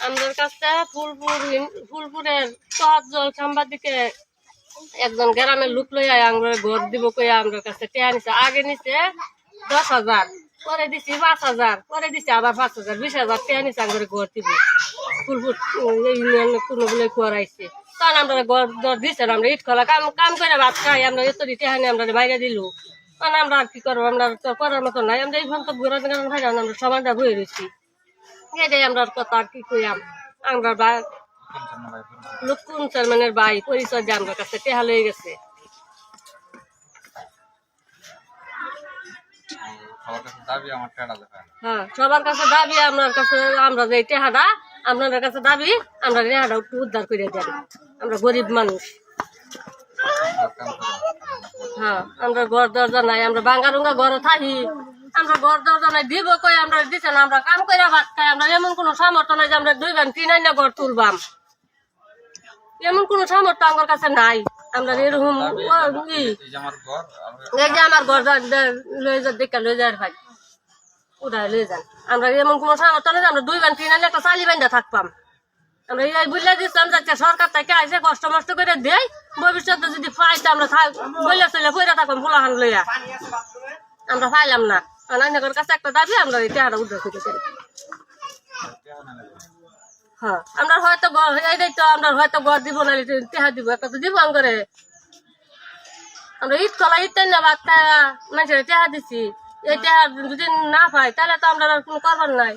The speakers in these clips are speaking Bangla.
আমাদের কাছে ফুলপুরের চর সাংবাদিকে একজন গ্রামের লোক লইয়া আমরা ঘর দিব কইয়া আমার কাছে টেয়া নিছে। আগে নিছে 10,000, পরে দিছি 5,000, পরে দিছি আবার 5,000, 20,000 টেয়া নিছে আমার ঘর দিব। ফুলপুর ইউনিয়নে কোনো বলে করাইছে, তখন আমরা ঘর দর দিছে। আমরা ইট খোলা কাম করে ভাত খাই, আমরা এত টেয়া নিয়ে আমরা বাইরে দিল। তখন আমরা আর কি করবো, আমরা তো করার মতো নাই। আমরা এই পর্যন্ত ঘোরা ভাই আমরা সমাজটা বয়ে রয়েছি। এটাই আমরা কথা আর কি কইয়াম। আমরা লুকুন চেয়ারম্যানের ভাই পরিচয় দিয়ে আমার কাছে টেহা লয়ে গেছে। হ্যাঁ, সবার কাছে দাবি আপনার কাছে, আমরা যে টেহাটা আপনাদের কাছে দাবি, আমরা টেহাটা একটু উদ্ধার করে দেন। আমরা গরিব মানুষ। হ্যাঁ, আমরা ঘর দরজা নাই, আমরা বাঙ্গারুঙ্গা ঘরে থাকি। আমরা ঘর দরজা নাই দিব কই, আমরা দিছে না। আমরা কাম করে ভাত খাই, আমরা এমন কোনো সামর্থ্য নাই যে আমরা 2 বান 3 আইনা ঘর তুলবাম। এমন কোনো সামর্থ্য আমার কাছে নাই। আমরা এরকম এই যে আমার ঘর লয়ে যা দেখে লয়ে যায় ভাই, উড়াই লয়ে যান। আমরা এমন কোনো সামর্থ্য নাই যে আমরা 2 বান 3 আইনা একটা চালি বান্ধা থাকবাম। আমরা এই বুঝলে দিচ্ছিলাম যাচ্ছে সরকার থেকে আইসে কষ্ট মষ্ট করে দেয়, ভবিষ্যতে যদি পাইতে আমরা বইলে চলে পয়রা থাকবাম ফুলাহান লইয়া। আমরা পাইলাম না। আইনাগর কাছে একটা দাবি, আমরা এই টেহারা উদ্ধার করতে চাই। হ্যাঁ, আমরা হয়তো এইটাই তো, আমরা হয়তো ঘর দিব না, টেহা দিব, একটা তো দিব করে। আমরা ইট কলা ইট না ভাত খাওয়া মানুষের টেহা দিছি। এই টেহা যদি না পাই তাহলে তো আমরা কোনো করবার নাই।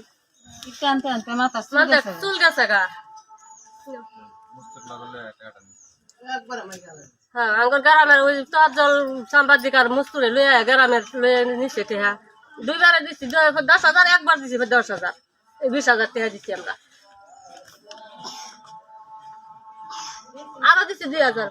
চুল গেছে গা। হ্যাঁ, আমার গ্রামের ওই চর সাংবাদিক আর মুস্তুরে লইয়া গ্রামের লইয়া নিচ্ছে টেহা। 2 বারে দিচ্ছি, 10,000, একবার দিচ্ছি 10,000, 20,000 টেহা দিচ্ছি আমরা। আরো দিচ্ছি 2,000।